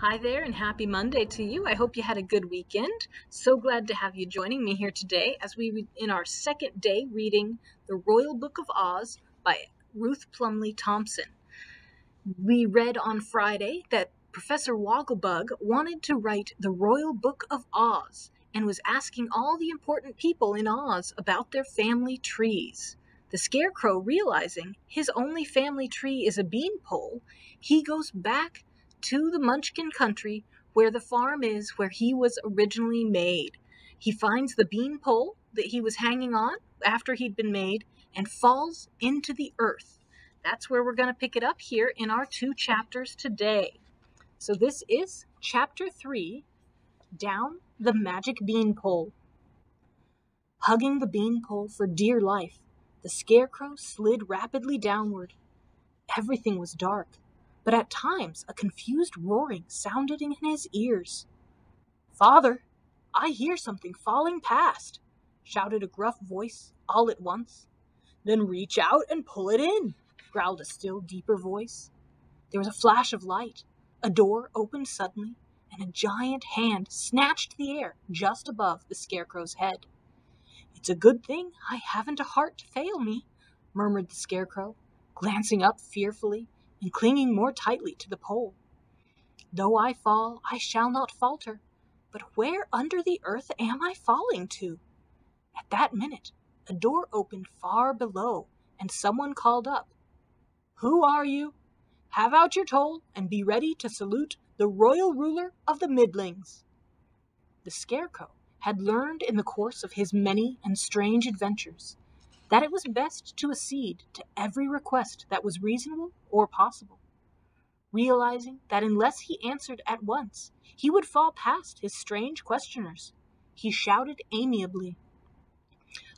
Hi there and happy Monday to you. I hope you had a good weekend. So glad to have you joining me here today as we read in our second day reading The Royal Book of Oz by Ruth Plumley Thompson. We read on Friday that Professor Wogglebug wanted to write The Royal Book of Oz and was asking all the important people in Oz about their family trees. The Scarecrow, realizing his only family tree is a beanpole, he goes back to the Munchkin country where the farm is where he was originally made. He finds the beanpole that he was hanging on after he'd been made and falls into the earth. That's where we're going to pick it up here in our 2 chapters today. So this is chapter 3, Down the Magic Beanpole. Hugging the beanpole for dear life, the Scarecrow slid rapidly downward. Everything was dark, but at times a confused roaring sounded in his ears. "Father, I hear something falling past," shouted a gruff voice all at once. "Then reach out and pull it in," growled a still deeper voice. There was a flash of light, a door opened suddenly, and a giant hand snatched the air just above the Scarecrow's head. "It's a good thing I haven't a heart to fail me," murmured the Scarecrow, glancing up fearfully and clinging more tightly to the pole. "Though I fall, I shall not falter. But where under the earth am I falling to?" At that minute, a door opened far below, and someone called up, "Who are you? Have out your toll, and be ready to salute the royal ruler of the Middlings." The Scarecrow had learned in the course of his many and strange adventures that it was best to accede to every request that was reasonable or possible. Realizing that unless he answered at once, he would fall past his strange questioners, he shouted amiably,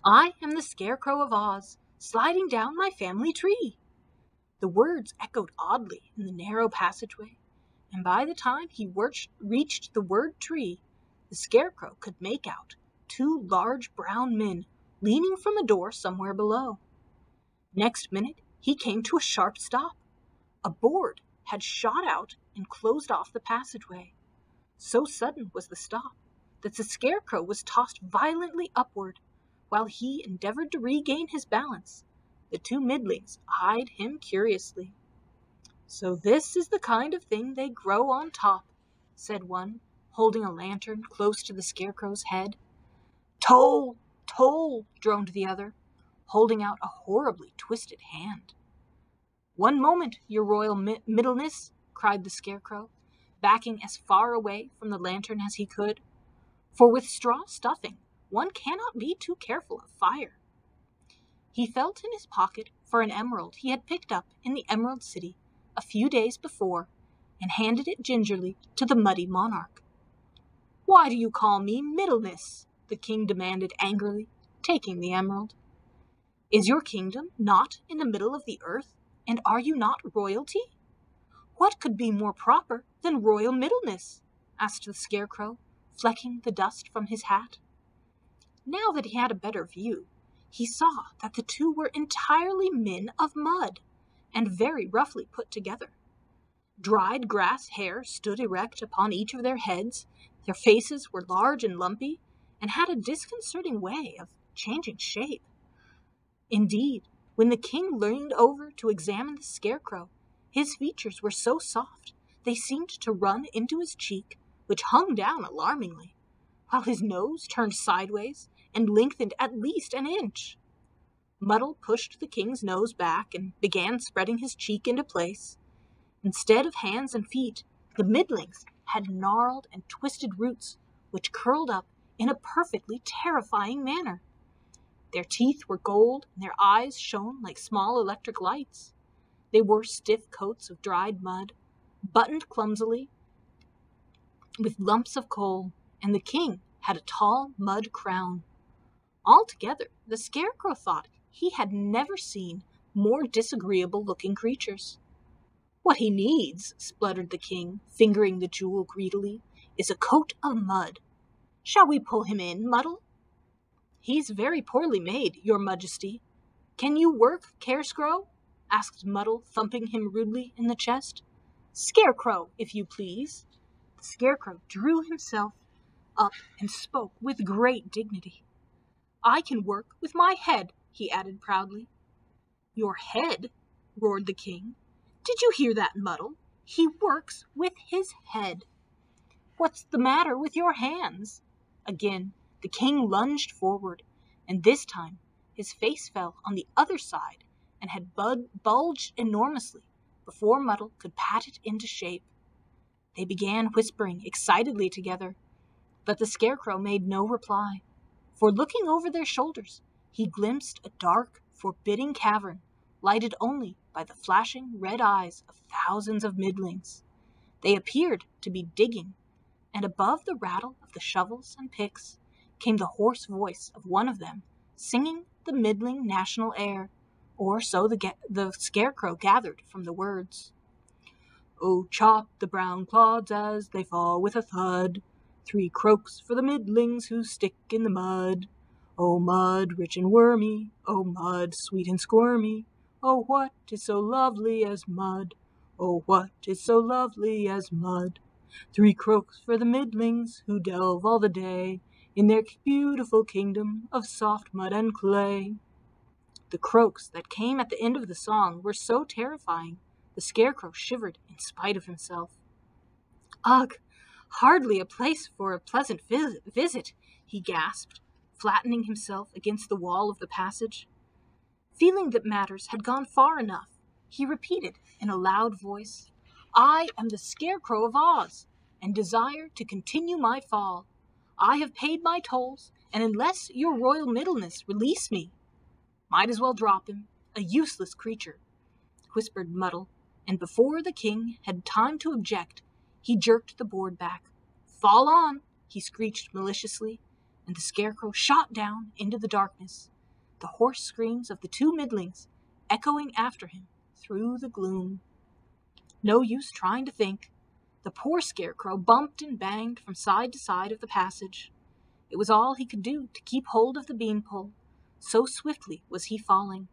"I am the Scarecrow of Oz, sliding down my family tree." The words echoed oddly in the narrow passageway, and by the time he reached the word tree, the Scarecrow could make out 2 large brown men leaning from a door somewhere below. Next minute, he came to a sharp stop. A board had shot out and closed off the passageway. So sudden was the stop that the Scarecrow was tossed violently upward. While he endeavored to regain his balance, the 2 Middlings eyed him curiously. "So this is the kind of thing they grow on top," said one, holding a lantern close to the Scarecrow's head. "Toll! Toll!" droned the other, holding out a horribly twisted hand. "One moment, your royal middleness," cried the Scarecrow, backing as far away from the lantern as he could, "for with straw stuffing one cannot be too careful of fire." He felt in his pocket for an emerald he had picked up in the Emerald City a few days before, and handed it gingerly to the muddy monarch. "Why do you call me middleness?" the king demanded angrily, taking the emerald. "Is your kingdom not in the middle of the earth, and are you not royalty? What could be more proper than royal middleness?" asked the Scarecrow, flecking the dust from his hat. Now that he had a better view, he saw that the 2 were entirely men of mud, and very roughly put together. Dried grass hair stood erect upon each of their heads, their faces were large and lumpy, and had a disconcerting way of changing shape. Indeed, when the king leaned over to examine the Scarecrow, his features were so soft they seemed to run into his cheek, which hung down alarmingly, while his nose turned sideways and lengthened at least an inch. Muddle pushed the king's nose back and began spreading his cheek into place. Instead of hands and feet, the Middlings had gnarled and twisted roots, which curled up in a perfectly terrifying manner. Their teeth were gold, and their eyes shone like small electric lights. They wore stiff coats of dried mud, buttoned clumsily with lumps of coal, and the king had a tall mud crown. Altogether, the Scarecrow thought he had never seen more disagreeable-looking creatures. "What he needs," spluttered the king, fingering the jewel greedily, "is a coat of mud. Shall we pull him in, Muddle?" "He's very poorly made, your majesty. Can you work, Carescrow?" asked Muddle, thumping him rudely in the chest. "Scarecrow, if you please." The Scarecrow drew himself up and spoke with great dignity. "I can work with my head," he added proudly. "Your head?" roared the king. "Did you hear that, Muddle? He works with his head." "What's the matter with your hands?" Again the king lunged forward, and this time his face fell on the other side and had bulged enormously before Muddle could pat it into shape. They began whispering excitedly together, but the Scarecrow made no reply, for looking over their shoulders, he glimpsed a dark, forbidding cavern, lighted only by the flashing red eyes of thousands of midlings. They appeared to be digging, and above the rattle of the shovels and picks came the hoarse voice of one of them, singing the midling national air, or so the Scarecrow gathered from the words. "Oh, chop the brown clods as they fall with a thud, 3 croaks for the midlings who stick in the mud. Oh, mud, rich and wormy, oh, mud, sweet and squirmy, oh, what is so lovely as mud? Oh, what is so lovely as mud? 3 croaks for the midlings who delve all the day in their beautiful kingdom of soft mud and clay." The croaks that came at the end of the song were so terrifying, the Scarecrow shivered in spite of himself. "Ugh, hardly a place for a pleasant visit," he gasped, flattening himself against the wall of the passage. Feeling that matters had gone far enough, he repeated in a loud voice, "I am the Scarecrow of Oz, and desire to continue my fall. I have paid my tolls, and unless your royal middleness release me—" "Might as well drop him, a useless creature," whispered Muddle, and before the king had time to object, he jerked the board back. "Fall on!" he screeched maliciously, and the Scarecrow shot down into the darkness, the hoarse screams of the 2 midlings echoing after him through the gloom. No use trying to think. The poor Scarecrow bumped and banged from side to side of the passage. It was all he could do to keep hold of the beanpole, so swiftly was he falling.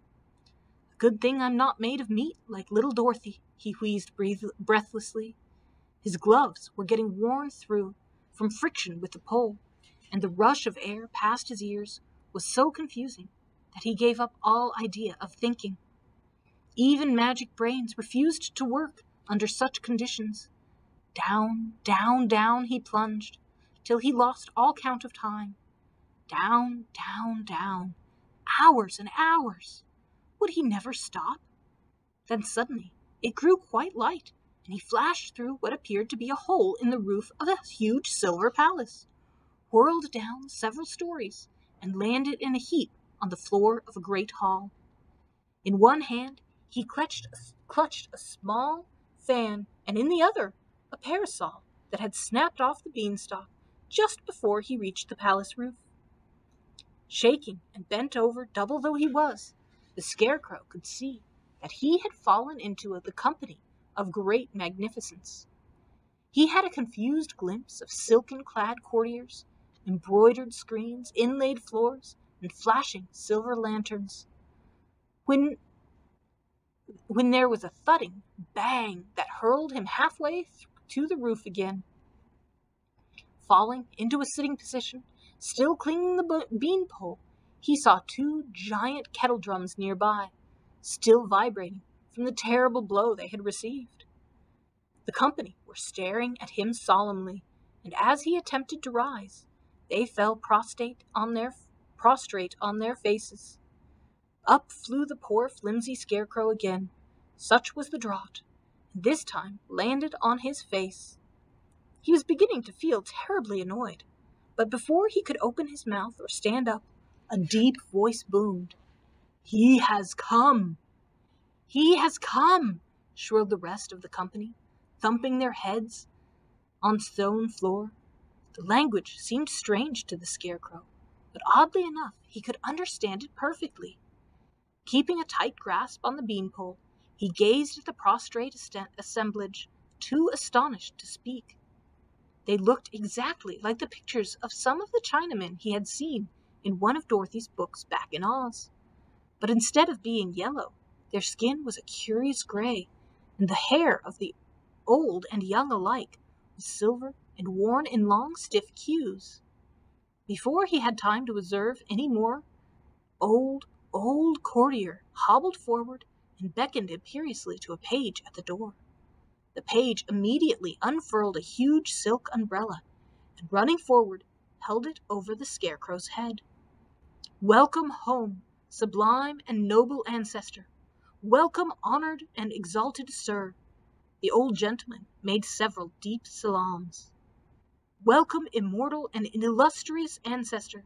"A good thing I'm not made of meat like little Dorothy," he wheezed breathlessly. His gloves were getting worn through from friction with the pole, and the rush of air past his ears was so confusing that he gave up all idea of thinking. Even magic brains refused to work under such conditions. Down, down, down he plunged, till he lost all count of time. Down, down, down, hours and hours. Would he never stop? Then suddenly it grew quite light, and he flashed through what appeared to be a hole in the roof of a huge silver palace, whirled down several stories, and landed in a heap on the floor of a great hall. In one hand he clutched a small fan, and in the other a parasol that had snapped off the beanstalk just before he reached the palace roof. Shaking and bent over, double though he was, the Scarecrow could see that he had fallen into the company of great magnificence. He had a confused glimpse of silken-clad courtiers, embroidered screens, inlaid floors, and flashing silver lanterns. When there was a thudding bang that hurled him halfway to the roof again. Falling into a sitting position, still clinging the beanpole, he saw 2 giant kettle drums nearby, still vibrating from the terrible blow they had received. The company were staring at him solemnly, and as he attempted to rise, they fell prostrate on their faces. Up flew the poor flimsy Scarecrow again. Such was the draught, and this time landed on his face. He was beginning to feel terribly annoyed, but before he could open his mouth or stand up, a deep voice boomed. "He has come! He has come!" shrilled the rest of the company, thumping their heads on stone floor. The language seemed strange to the Scarecrow, but oddly enough he could understand it perfectly. Keeping a tight grasp on the beanpole, he gazed at the prostrate assemblage, too astonished to speak. They looked exactly like the pictures of some of the Chinamen he had seen in one of Dorothy's books back in Oz. But instead of being yellow, their skin was a curious gray, and the hair of the old and young alike was silver and worn in long, stiff queues. Before he had time to observe any more, old courtier hobbled forward and beckoned imperiously to a page at the door. The page immediately unfurled a huge silk umbrella, and running forward, held it over the Scarecrow's head. "Welcome home, sublime and noble ancestor! Welcome, honored and exalted sir!" The old gentleman made several deep salaams. "Welcome, immortal and illustrious ancestor!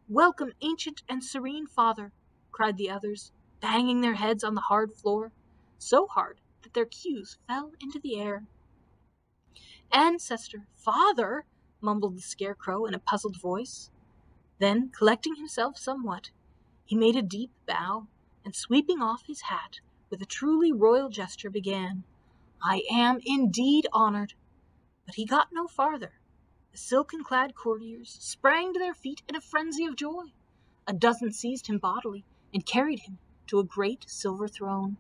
Welcome, ancient and serene father!" cried the others, banging their heads on the hard floor, so hard that their cues fell into the air. "Ancestor, father!" mumbled the Scarecrow in a puzzled voice. Then, collecting himself somewhat, he made a deep bow, and sweeping off his hat with a truly royal gesture, began, "I am indeed honored." But he got no farther. The silken-clad courtiers sprang to their feet in a frenzy of joy. A dozen seized him bodily and carried him to a great silver throne.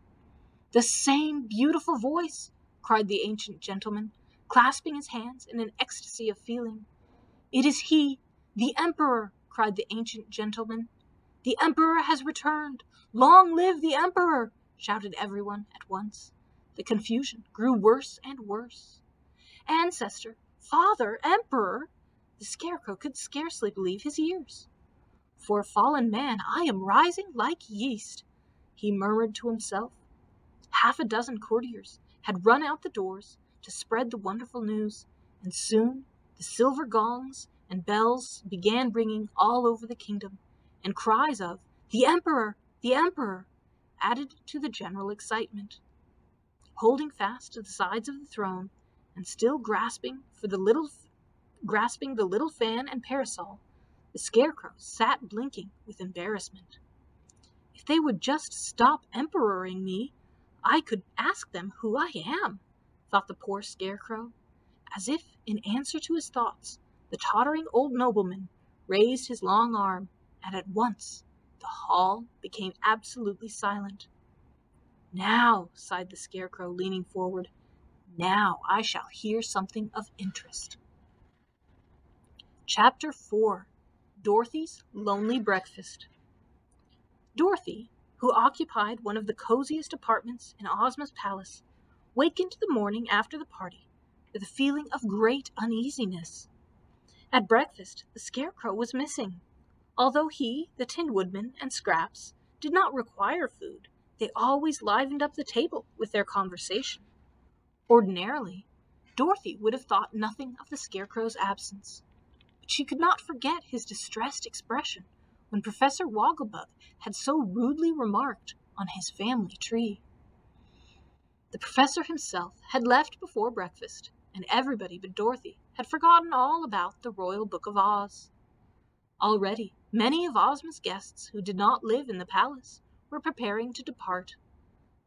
"The same beautiful voice!" cried the ancient gentleman, clasping his hands in an ecstasy of feeling. "It is he, the Emperor!" cried the ancient gentleman. "The Emperor has returned! Long live the Emperor!" shouted everyone at once. The confusion grew worse and worse. "Ancestor, father, Emperor!" The Scarecrow could scarcely believe his ears. "For a fallen man, I am rising like yeast," he murmured to himself. Half a dozen courtiers had run out the doors to spread the wonderful news, and soon the silver gongs and bells began ringing all over the kingdom, and cries of "The Emperor! The Emperor!" added to the general excitement. Holding fast to the sides of the throne, and still grasping the little fan and parasol, the Scarecrow sat blinking with embarrassment. "If they would just stop emperoring me, I could ask them who I am," thought the poor Scarecrow. As if in answer to his thoughts, the tottering old nobleman raised his long arm, and at once the hall became absolutely silent. "Now," sighed the Scarecrow, leaning forward, "now I shall hear something of interest." Chapter 4. Dorothy's Lonely Breakfast. Dorothy, who occupied one of the coziest apartments in Ozma's palace, wakened the morning after the party with a feeling of great uneasiness. At breakfast, the Scarecrow was missing. Although he, the Tin Woodman, and Scraps did not require food, they always livened up the table with their conversation. Ordinarily, Dorothy would have thought nothing of the Scarecrow's absence, but she could not forget his distressed expression when Professor Wogglebug had so rudely remarked on his family tree. The professor himself had left before breakfast, and everybody but Dorothy had forgotten all about the Royal Book of Oz. Already, many of Ozma's guests who did not live in the palace were preparing to depart,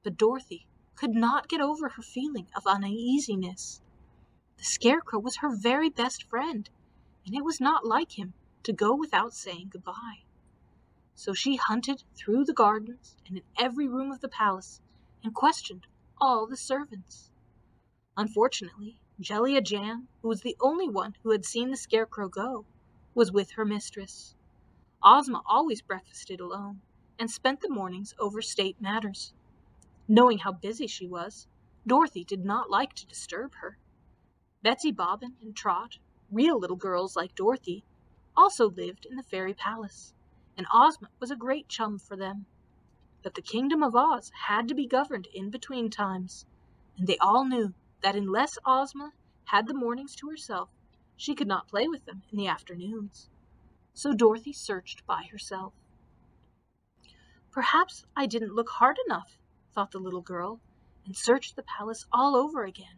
but Dorothy could not get over her feeling of uneasiness. The Scarecrow was her very best friend, and it was not like him to go without saying goodbye. So she hunted through the gardens and in every room of the palace and questioned all the servants. Unfortunately, Jellia Jam, who was the only one who had seen the Scarecrow go, was with her mistress. Ozma always breakfasted alone and spent the mornings over state matters. Knowing how busy she was, Dorothy did not like to disturb her. Betsy Bobbin and Trot, real little girls like Dorothy, also lived in the fairy palace, and Ozma was a great chum for them. But the Kingdom of Oz had to be governed in between times, and they all knew that unless Ozma had the mornings to herself, she could not play with them in the afternoons. So Dorothy searched by herself. "Perhaps I didn't look hard enough," thought the little girl, and searched the palace all over again.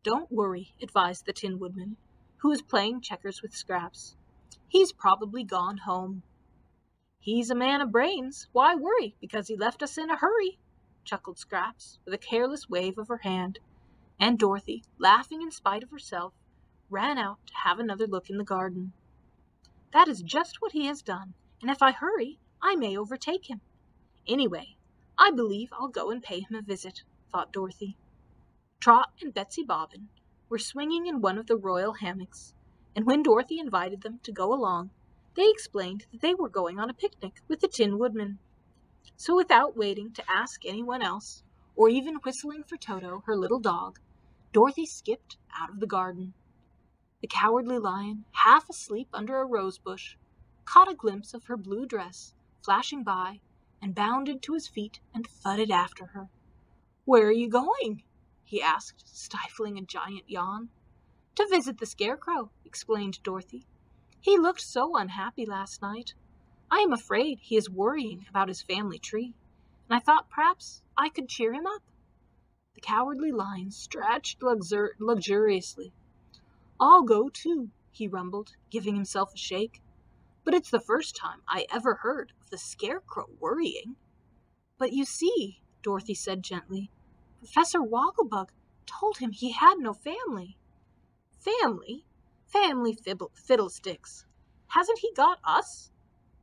"Don't worry," advised the Tin Woodman, who was playing checkers with Scraps. "He's probably gone home." "He's a man of brains. Why worry because he left us in a hurry?" chuckled Scraps with a careless wave of her hand, and Dorothy, laughing in spite of herself, ran out to have another look in the garden. "That is just what he has done, and if I hurry, I may overtake him. Anyway, I believe I'll go and pay him a visit," thought Dorothy. Trot and Betsy Bobbin, were swinging in one of the royal hammocks, and when Dorothy invited them to go along, they explained that they were going on a picnic with the Tin Woodman. So without waiting to ask anyone else, or even whistling for Toto, her little dog, Dorothy skipped out of the garden. The Cowardly Lion, half asleep under a rose bush, caught a glimpse of her blue dress flashing by and bounded to his feet and thudded after her. "Where are you going?" he asked, stifling a giant yawn. "To visit the Scarecrow," explained Dorothy. "He looked so unhappy last night. I am afraid he is worrying about his family tree, and I thought perhaps I could cheer him up." The Cowardly Lion stretched luxuriously. "I'll go too," he rumbled, giving himself a shake. "But it's the first time I ever heard of the Scarecrow worrying." "But you see," Dorothy said gently, "Professor Wogglebug told him he had no family." "Family? Family fiddlesticks! Hasn't he got us?"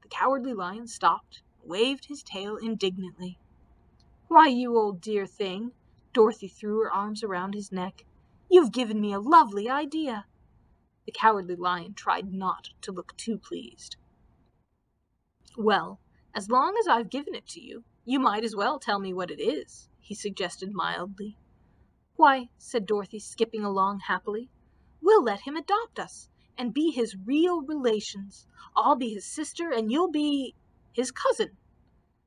The Cowardly Lion stopped and waved his tail indignantly. "Why, you old dear thing," Dorothy threw her arms around his neck, "you've given me a lovely idea." The Cowardly Lion tried not to look too pleased. "Well, as long as I've given it to you, you might as well tell me what it is," he suggested mildly. "Why," said Dorothy, skipping along happily, "we'll let him adopt us and be his real relations. I'll be his sister and you'll be his cousin.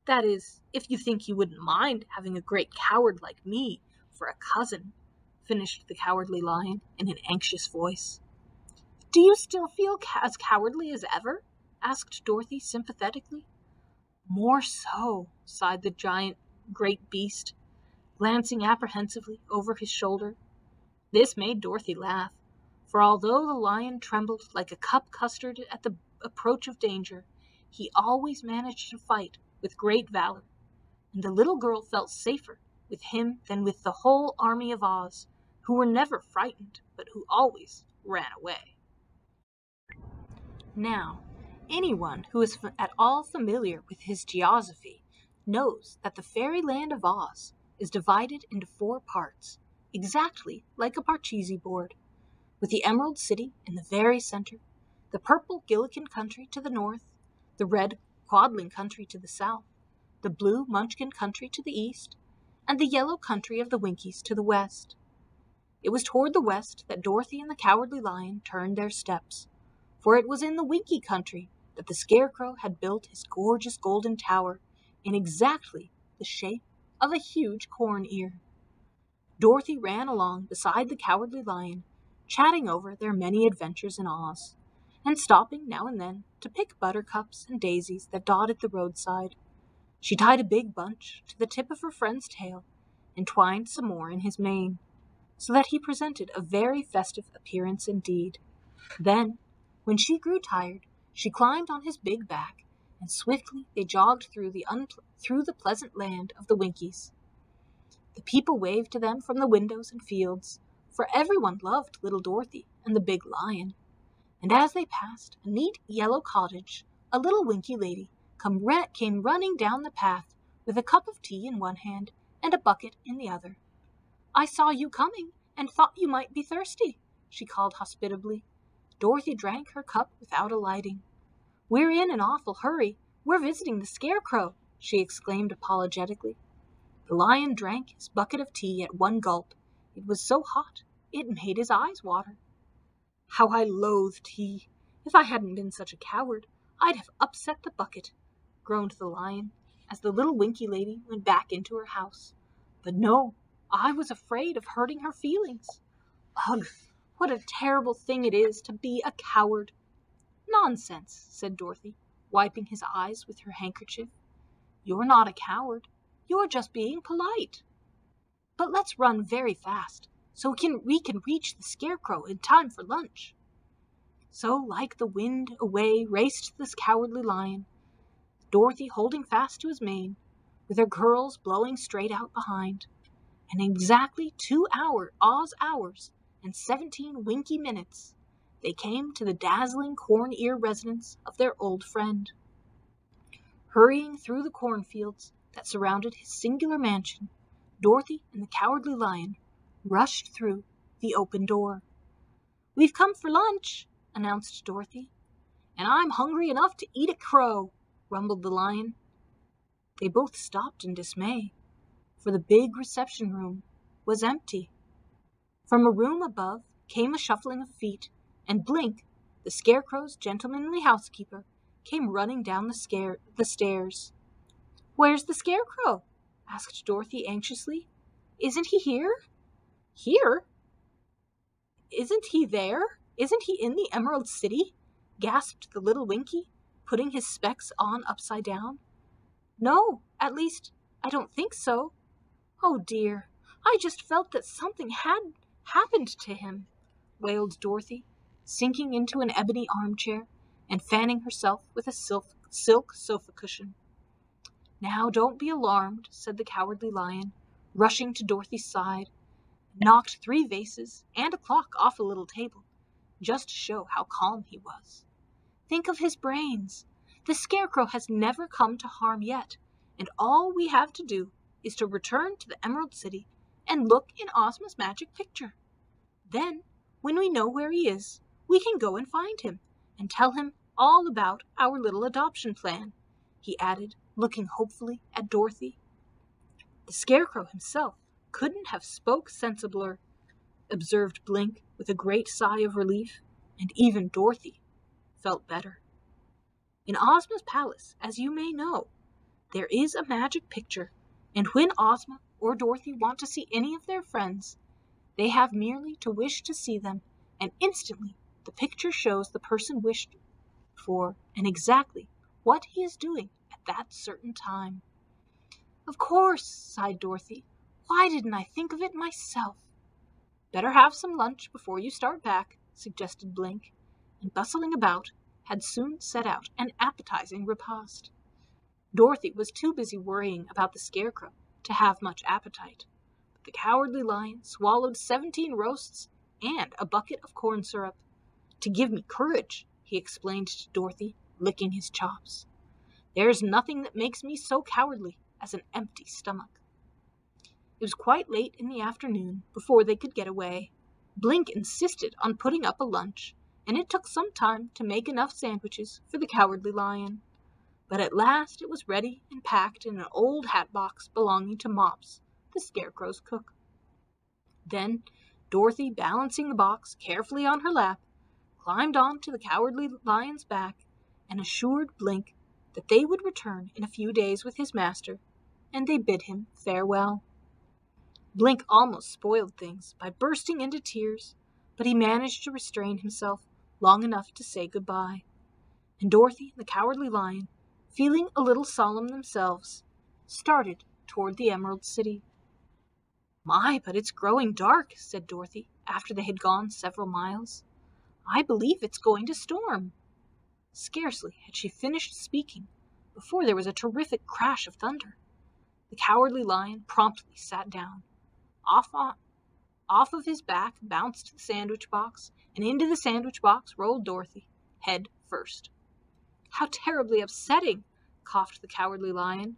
That is, if you think you wouldn't mind having a great coward like me for a cousin," finished the Cowardly Lion in an anxious voice. "Do you still feel as cowardly as ever?" asked Dorothy sympathetically. "More so," sighed the giant great beast, glancing apprehensively over his shoulder. This made Dorothy laugh, for although the lion trembled like a cup custard at the approach of danger, he always managed to fight with great valor, and the little girl felt safer with him than with the whole army of Oz, who were never frightened, but who always ran away. Now, anyone who is at all familiar with his geography knows that the fairyland of Oz is divided into 4 parts, exactly like a Parcheesi board, with the Emerald City in the very center, the purple Gillikin country to the north, the red Quadling country to the south, the blue Munchkin country to the east, and the yellow country of the Winkies to the west. It was toward the west that Dorothy and the Cowardly Lion turned their steps, for it was in the Winkie country that the Scarecrow had built his gorgeous golden tower in exactly the shape of a huge corn ear. Dorothy ran along beside the Cowardly Lion, chatting over their many adventures in Oz, and stopping now and then to pick buttercups and daisies that dotted the roadside. She tied a big bunch to the tip of her friend's tail and twined some more in his mane, so that he presented a very festive appearance indeed. Then, when she grew tired, she climbed on his big back, and swiftly they jogged through the pleasant land of the Winkies. The people waved to them from the windows and fields, for everyone loved little Dorothy and the big lion. And as they passed a neat yellow cottage, a little Winkie lady came running down the path with a cup of tea in one hand and a bucket in the other. "I saw you coming and thought you might be thirsty," she called hospitably. Dorothy drank her cup without alighting. "We're in an awful hurry. We're visiting the Scarecrow," she exclaimed apologetically. The lion drank his bucket of tea at one gulp. It was so hot it made his eyes water. "How I loathe tea! If I hadn't been such a coward, I'd have upset the bucket," groaned the lion, as the little Winkie lady went back into her house. "But no, I was afraid of hurting her feelings. Ugh, what a terrible thing it is to be a coward." "Nonsense," said Dorothy, wiping his eyes with her handkerchief. "You're not a coward. You're just being polite. But let's run very fast, so we can reach the Scarecrow in time for lunch." So, like the wind, away raced this Cowardly Lion, Dorothy holding fast to his mane, with her curls blowing straight out behind. And in exactly 2 Oz hours and 17 Winkie minutes, they came to the dazzling corn-ear residence of their old friend. Hurrying through the cornfields that surrounded his singular mansion, Dorothy and the Cowardly Lion rushed through the open door. "We've come for lunch," announced Dorothy. "And I'm hungry enough to eat a crow," rumbled the lion. They both stopped in dismay, for the big reception room was empty. From a room above came a shuffling of feet, and Blink, the Scarecrow's gentlemanly housekeeper, came running down the stairs. "Where's the Scarecrow?" asked Dorothy anxiously. "Isn't he here?" "Here? Isn't he there? Isn't he in the Emerald City?" gasped the little Winky, putting his specs on upside down. "No, at least, I don't think so. Oh dear, I just felt that something had happened to him," wailed Dorothy, sinking into an ebony armchair and fanning herself with a silk sofa cushion. "Now, don't be alarmed," said the Cowardly Lion, rushing to Dorothy's side, knocked 3 vases and a clock off a little table, just to show how calm he was. "Think of his brains. The Scarecrow has never come to harm yet, and all we have to do is to return to the Emerald City and look in Ozma's magic picture. Then, when we know where he is, we can go and find him, and tell him all about our little adoption plan," he added, looking hopefully at Dorothy. "The Scarecrow himself couldn't have spoke sensibler," observed Blink with a great sigh of relief, and even Dorothy felt better. "In Ozma's palace, as you may know, there is a magic picture, and when Ozma or Dorothy want to see any of their friends, they have merely to wish to see them, and instantly the picture shows the person wished for and exactly what he is doing at that certain time." "Of course," sighed Dorothy. "Why didn't I think of it myself?" "Better have some lunch before you start back," suggested Blink, and bustling about, had soon set out an appetizing repast. Dorothy was too busy worrying about the Scarecrow to have much appetite, but the Cowardly Lion swallowed 17 roasts and a bucket of corn syrup. "To give me courage," he explained to Dorothy, licking his chops. "There's nothing that makes me so cowardly as an empty stomach." It was quite late in the afternoon before they could get away. Blink insisted on putting up a lunch, and it took some time to make enough sandwiches for the Cowardly Lion. But at last it was ready and packed in an old hat box belonging to Mops, the Scarecrow's cook. Then Dorothy, balancing the box carefully on her lap, climbed on to the Cowardly Lion's back and assured Blink that they would return in a few days with his master, and they bid him farewell. Blink almost spoiled things by bursting into tears, but he managed to restrain himself long enough to say goodbye. And Dorothy and the Cowardly Lion, feeling a little solemn themselves, started toward the Emerald City. "My, but it's growing dark," said Dorothy, after they had gone several miles. "I believe it's going to storm." Scarcely had she finished speaking before there was a terrific crash of thunder. The Cowardly Lion promptly sat down. Off of his back bounced the sandwich box, and into the sandwich box rolled Dorothy, head first. "How terribly upsetting!" coughed the Cowardly Lion.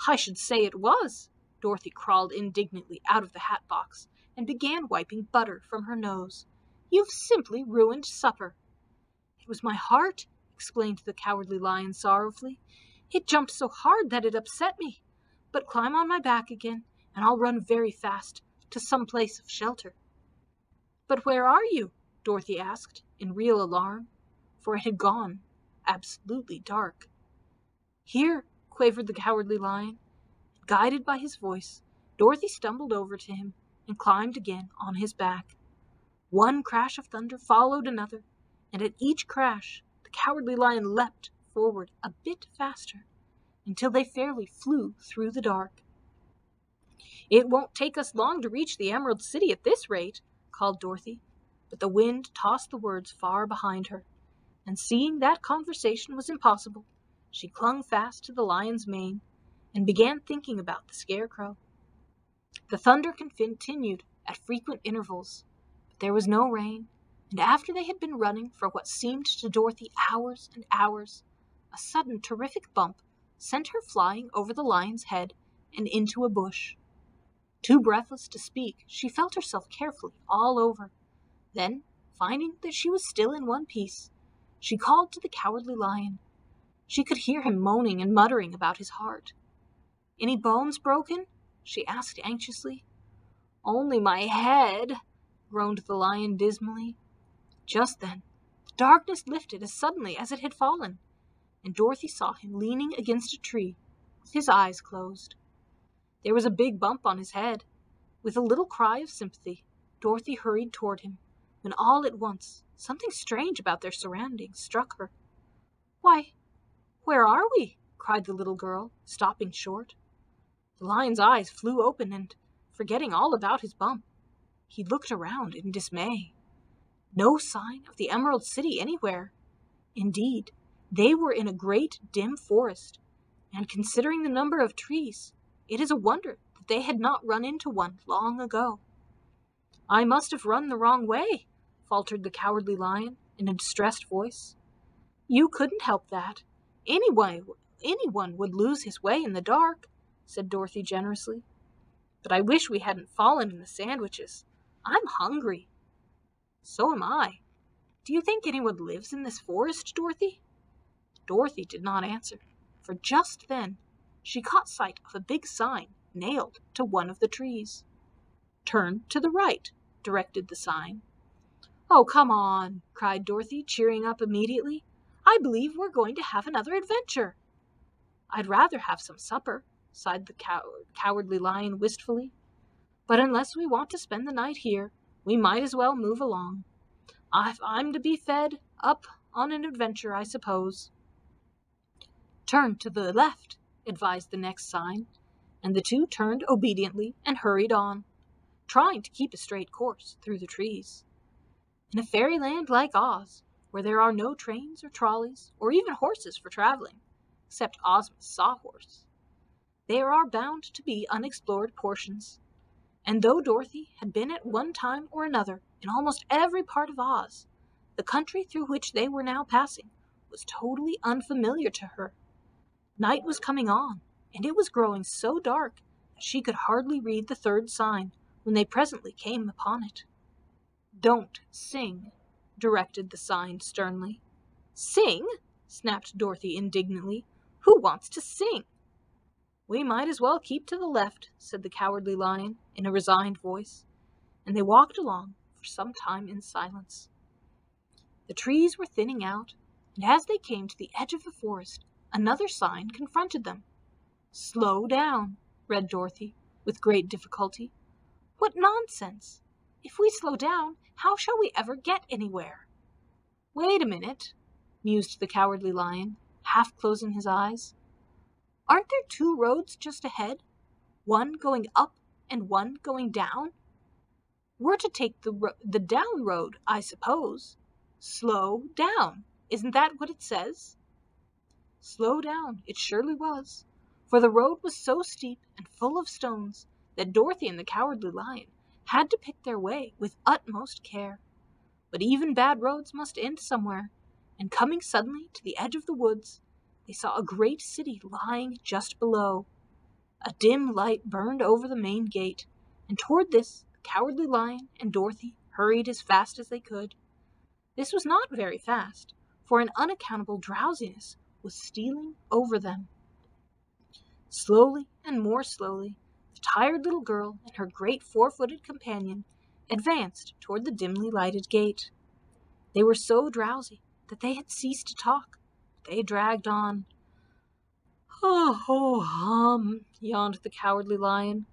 "I should say it was." Dorothy crawled indignantly out of the hat box and began wiping butter from her nose. "You've simply ruined supper." "It was my heart," explained the Cowardly Lion sorrowfully. "It jumped so hard that it upset me. But climb on my back again, and I'll run very fast to some place of shelter." "But where are you?" Dorothy asked, in real alarm, for it had gone absolutely dark. "Here," quavered the Cowardly Lion. Guided by his voice, Dorothy stumbled over to him and climbed again on his back. One crash of thunder followed another, and at each crash the Cowardly Lion leapt forward a bit faster, until they fairly flew through the dark. "It won't take us long to reach the Emerald City at this rate," called Dorothy, but the wind tossed the words far behind her, and seeing that conversation was impossible, she clung fast to the lion's mane and began thinking about the Scarecrow. The thunder continued at frequent intervals, but there was no rain, and after they had been running for what seemed to Dorothy hours and hours, a sudden terrific bump sent her flying over the lion's head and into a bush. Too breathless to speak, she felt herself carefully all over. Then, finding that she was still in one piece, she called to the Cowardly Lion. She could hear him moaning and muttering about his heart. "Any bones broken?" she asked anxiously. "Only my head," groaned the lion dismally. Just then, the darkness lifted as suddenly as it had fallen, and Dorothy saw him leaning against a tree, with his eyes closed. There was a big bump on his head. With a little cry of sympathy, Dorothy hurried toward him, when all at once something strange about their surroundings struck her. "Why, where are we?" cried the little girl, stopping short. The lion's eyes flew open, and, forgetting all about his bump, he looked around in dismay. No sign of the Emerald City anywhere. Indeed, they were in a great dim forest, and considering the number of trees, it is a wonder that they had not run into one long ago. "I must have run the wrong way," faltered the Cowardly Lion in a distressed voice. "You couldn't help that. Anyone would lose his way in the dark," said Dorothy generously. "But I wish we hadn't fallen in the sandwiches. I'm hungry." "So am I. Do you think anyone lives in this forest, Dorothy?" Dorothy did not answer, for just then she caught sight of a big sign nailed to one of the trees. "Turn to the right," directed the sign. "Oh, come on," cried Dorothy, cheering up immediately. "I believe we're going to have another adventure." "I'd rather have some supper," sighed the Cowardly Lion wistfully. "But unless we want to spend the night here, we might as well move along. If I'm to be fed up on an adventure, I suppose." "Turn to the left," advised the next sign, and the two turned obediently and hurried on, trying to keep a straight course through the trees. In a fairyland like Oz, where there are no trains or trolleys or even horses for traveling, except Ozma's sawhorse, there are bound to be unexplored portions. And though Dorothy had been at one time or another in almost every part of Oz, the country through which they were now passing was totally unfamiliar to her. Night was coming on, and it was growing so dark that she could hardly read the third sign when they presently came upon it. "Don't sing," directed the sign sternly. "Sing?" snapped Dorothy indignantly. "Who wants to sing?" "We might as well keep to the left," said the Cowardly Lion in a resigned voice, and they walked along for some time in silence. The trees were thinning out, and as they came to the edge of the forest, another sign confronted them. "Slow down," read Dorothy, with great difficulty. "What nonsense! If we slow down, how shall we ever get anywhere?" "Wait a minute," mused the Cowardly Lion, half closing his eyes. "Aren't there two roads just ahead? One going up and one going down? We're to take the down road, I suppose. Slow down. Isn't that what it says?" Slow down it surely was, for the road was so steep and full of stones that Dorothy and the Cowardly Lion had to pick their way with utmost care. But even bad roads must end somewhere, and coming suddenly to the edge of the woods, they saw a great city lying just below. A dim light burned over the main gate, and toward this the Cowardly Lion and Dorothy hurried as fast as they could. This was not very fast, for an unaccountable drowsiness was stealing over them. Slowly and more slowly, the tired little girl and her great four-footed companion advanced toward the dimly lighted gate. They were so drowsy that they had ceased to talk. They dragged on. "Oh, yawned the Cowardly Lion.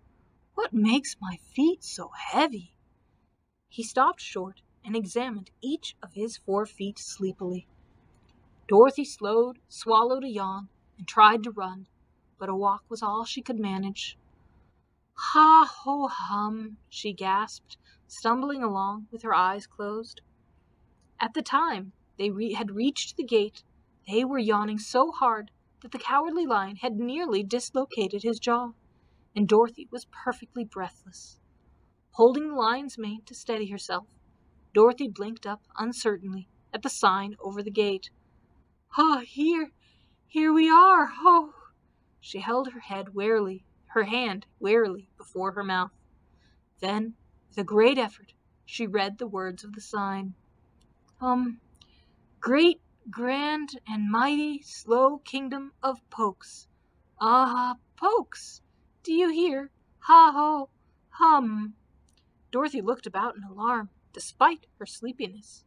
"What makes my feet so heavy?" He stopped short and examined each of his 4 feet sleepily. Dorothy swallowed a yawn, and tried to run, but a walk was all she could manage. "Ha-ho-hum," she gasped, stumbling along with her eyes closed. At the time they had reached the gate, they were yawning so hard that the Cowardly Lion had nearly dislocated his jaw, and Dorothy was perfectly breathless. Holding the lion's mane to steady herself, Dorothy blinked up uncertainly at the sign over the gate. "Ah, here we are, oh!" She held her hand warily before her mouth. Then, with a great effort, she read the words of the sign. Great, grand, and mighty, slow kingdom of Pokes. Ah, Pokes! Do you hear? Ha-ho, hum. Dorothy looked about in alarm, despite her sleepiness.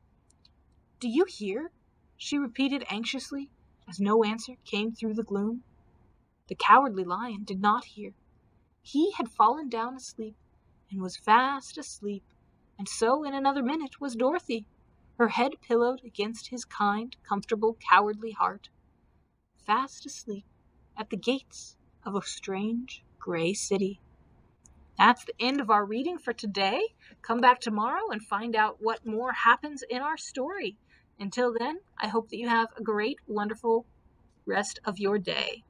Do you hear? She repeated anxiously, as no answer came through the gloom. The Cowardly Lion did not hear. He had fallen down asleep, and was fast asleep, and so in another minute was Dorothy, her head pillowed against his kind, comfortable, cowardly heart, fast asleep at the gates of a strange gray city. That's the end of our reading for today. Come back tomorrow and find out what more happens in our story. Until then, I hope that you have a great, wonderful rest of your day.